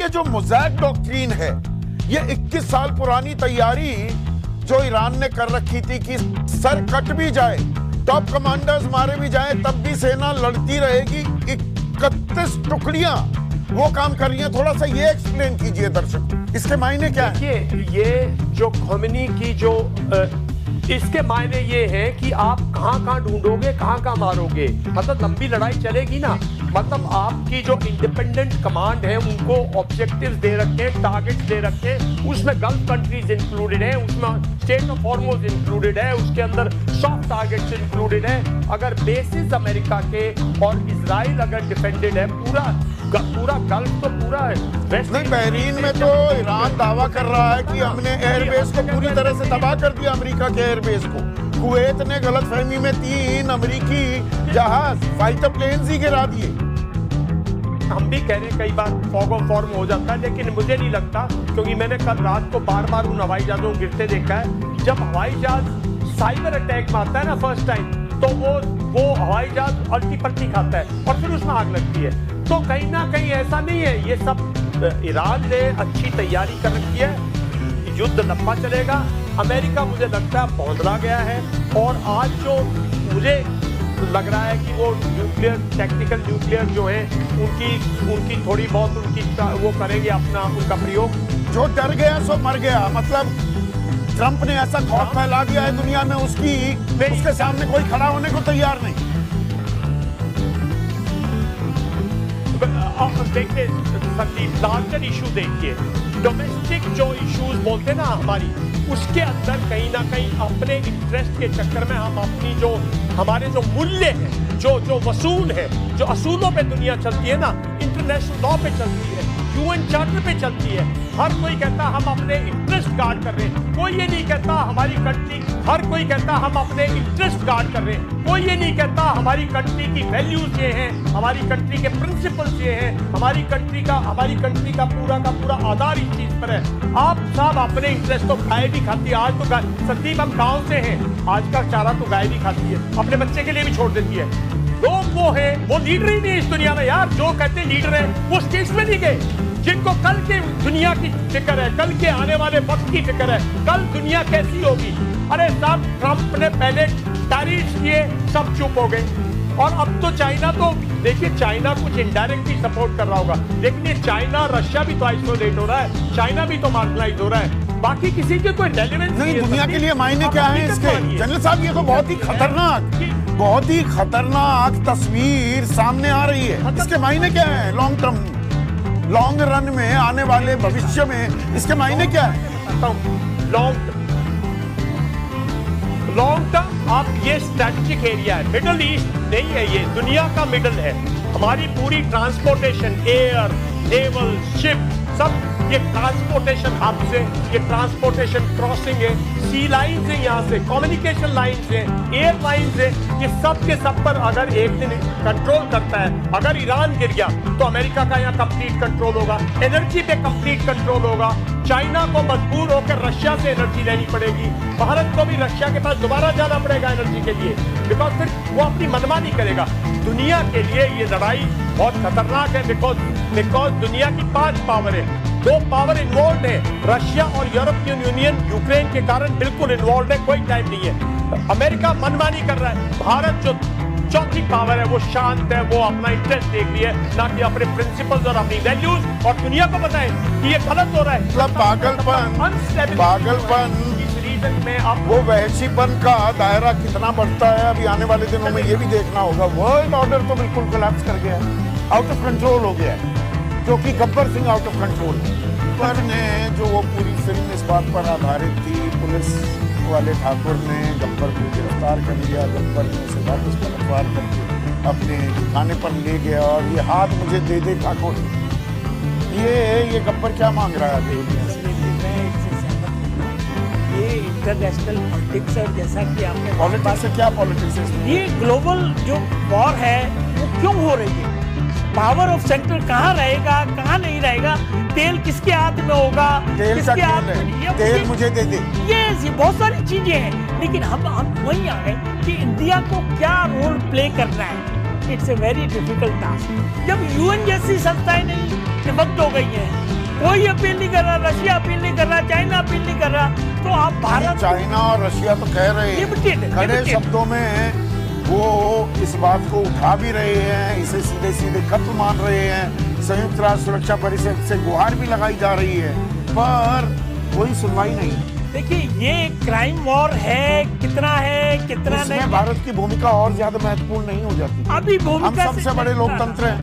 जो mosaic doctrine है, ये 21 साल पुरानी तैयारी जो ईरान ने कर रखी थी कि सर कट भी जाए, टॉप कमांडर्स मारे भी जाए, तब भी सेना लड़ती रहेगी, 31 टुकड़ियां वो काम कर रही हैं। थोड़ा सा ये एक्सप्लेन कीजिए दर्शक, इसके मायने क्या है? ये जो खोमेनी की जो इसके मायने ये हैं कि आप कहाँ ढूंढोगे, कहाँ मारोगे। मतलब लंबी लड़ाई चलेगी ना, मतलब आपकी जो इंडिपेंडेंट कमांड है उनको ऑब्जेक्टिव्स दे रखे हैं, टारगेट्स दे रखे हैं, उसमें गल्फ कंट्रीज इंक्लूडेड है, उसमें स्टेट ऑफ हॉर्मोज इंक्लूडेड है, उसके अंदर सॉफ्ट टारगेट्स इंक्लूडेड है। अगर बेसिस अमेरिका के और इजराइल अगर डिफेंडेड है, पूरा गल्फ तो पूरा है। नहीं, बहरीन में तो ईरान दावा कर रहा है कि हमने एयरबेस को पूरी तरह से तबाह कर दिया, अमेरिका के एयरबेस को। कुवैत ने गलतफहमी में 3 अमेरिकी जहाज फाइटर प्लेन्स ही गिरा दिए। हम भी कह रहे हैं कई बार फॉग ऑफ वॉर हो जाता है, लेकिन मुझे नहीं लगता, क्योंकि मैंने कल रात को बार उन हवाई जहाजों को गिरते देखा है। जब हवाई जहाज साइबर अटैक में आता है ना फर्स्ट टाइम, तो वो हवाई जहाज अल्टी पल्टी खाता है और फिर उसमें आग लगती है। तो कहीं ना कहीं ऐसा नहीं है, ये सब ईरान ने अच्छी तैयारी कर रखी है, युद्ध लंबा चलेगा। अमेरिका मुझे लगता है पौंधला गया है, और आज जो मुझे लग रहा है कि वो न्यूक्लियर, टैक्टिकल न्यूक्लियर जो है उनकी थोड़ी बहुत वो करेंगे अपना उनका प्रयोग। जो डर गया सो मर गया, मतलब ट्रंप ने ऐसा खौफ फैला दिया है दुनिया में, उसके सामने कोई खड़ा होने को तैयार नहीं। देखिए संदीप, लार्जर इशू देखिए, डोमेस्टिक जो इश्यूज बोलते ना हमारी, उसके अंदर कहीं ना कहीं अपने इंटरेस्ट के चक्कर में हम अपनी जो हमारे जो मूल्य है, जो वसूल है, जो असूलों पे दुनिया चलती है ना, इंटरनेशनल लॉ पे चलती है, यूएन चार्टर पे चलती है, हर कोई कहता हम अपने इंटरेस्ट गार्ड कर रहे हैं, कोई ये नहीं कहता हमारी कंट्री, हर कोई कहता हम अपने इंटरेस्ट गार्ड कर रहे हैं, कोई ये नहीं कहता हमारी कंट्री की वैल्यूज ये हैं, हमारी कंट्री के प्रिंसिपल्स ये हैं, हमारी कंट्री का पूरा आधार इस चीज पर है। आप सब अपने इंटरेस्ट तो गाय भी खाती है। आज तो संदीप हम गाँव से हैं, आज का चारा तो गाय भी खाती है, अपने बच्चे के लिए भी छोड़ देती है। लोग वो है, वो लीडर ही नहीं इस दुनिया में यार, जो कहते लीडर है वो स्टेज में नहीं गए, जिनको कल के दुनिया की फिक्र है, कल के आने वाले वक्त की फिक्र है, कल दुनिया कैसी होगी। अरे साहब, ट्रंप ने पहले टैरिफ किए, सब चुप हो गए, और अब तो चाइना, तो देखिए चाइना कुछ इनडायरेक्टली सपोर्ट कर रहा होगा, लेकिन ये चाइना, रशिया भी तो आइसोलेट हो रहा है, चाइना भी तो मार्जिनलाइज हो रहा है, बाकी किसी के कोई रेलेवेंस नहीं। दुनिया के लिए मायने क्या है इसके? जनरल साहब, ये तो बहुत ही खतरनाक तस्वीर सामने आ रही है। इसके मायने क्या है लॉन्ग रन में, आने वाले भविष्य में इसके मायने क्या है? लॉन्ग टर्म आप ये स्ट्रैटेजिक एरिया है, मिडल ईस्ट नहीं है, ये दुनिया का मिडल है। हमारी पूरी ट्रांसपोर्टेशन, एयर, नेवल, शिप, सब ये ट्रांसपोर्टेशन हब से, ये ट्रांसपोर्टेशन क्रॉसिंग है, सी लाइन है, यहाँ से कम्युनिकेशन लाइन है, एयर लाइन है, ये सब के सब पर अगर एक दिन कंट्रोल करता है, अगर ईरान गिर गया तो अमेरिका का यहाँ कंप्लीट कंट्रोल होगा, एनर्जी पे कंप्लीट कंट्रोल होगा, चाइना को मजबूर होकर रशिया से एनर्जी लेनी पड़ेगी, भारत को भी रशिया के पास दोबारा जाना पड़ेगा एनर्जी के लिए, बिकॉज फिर वो अपनी मनमानी करेगा। दुनिया के लिए ये लड़ाई बहुत खतरनाक है, बिकॉज दुनिया की 5 पावर है, 2 पावर इन्वॉल्व है, रशिया और यूरोपियन यूनियन यूक्रेन के कारण बिल्कुल इन्वॉल्व है, कोई टाइम नहीं है। अमेरिका मनमानी कर रहा है, भारत जो चौथी पावर है वो शांत है, वो अपना इंटरेस्ट देख रही है, ना कि अपने प्रिंसिपल्स और अपनी वैल्यूज, और दुनिया को बताएं कि ये गलत हो रहा है। मतलब पागलपन इस रीजन में आप वो वहशीपन का दायरा कितना बढ़ता है, अभी आने वाले दिनों में ये भी देखना होगा। वर्ल्ड ऑर्डर तो बिल्कुल कोलैप्स कर गया है, आउट ऑफ कंट्रोल हो गया है, क्योंकि Gabbar Singh out of control पर ने जो वो पूरी फिल्म इस बात पर आधारित थी, पुलिस वाले ठाकुर ने गब्बर को गिरफ्तार कर लिया, गब्बर ने उसे वापस पलटवार करके अपने ठिकाने पर ले गया, और ये हाथ मुझे दे दे ठाकुर, ये गब्बर क्या मांग रहा है? ये इंटरनेशनल पॉलिटिक्स है, जैसा कि आपने पॉलिटिक्स से क्या पॉलिटिक्स है? ये ग्लोबल जो वॉर है वो क्यों हो रही है? पावर ऑफ सेंटर कहाँ रहेगा, कहाँ नहीं रहेगा, तेल किसके हाथ में होगा, किसके हाथ में, तेल मुझे दे दे, ये बहुत सारी चीजें हैं, लेकिन हम वहीं आ गए कि इंडिया को क्या रोल प्ले करना है। It's a very difficult task. जब यूएन जैसी संस्थाएं नहीं निबद्ध हो गई हैं, कोई अपील नहीं कर रहा, रशिया अपील नहीं कर रहा, चाइना अपील नहीं कर रहा, तो आप भारत चाइना और रशिया तो कह रहे Limited, हैं खड़े limited। शब्दों में, वो इस बात को उठा भी रहे हैं, इसे सीधे सीधे खत्म मान रहे हैं, संयुक्त राष्ट्र सुरक्षा परिषद से गुहार भी लगाई जा रही है, पर कोई सुनवाई नहीं। देखिए ये क्राइम वॉर है, कितना नहीं। इसमें भारत की भूमिका और ज्यादा महत्वपूर्ण नहीं हो जाती। अभी भूमिका हम सबसे बड़े लोकतंत्र हैं।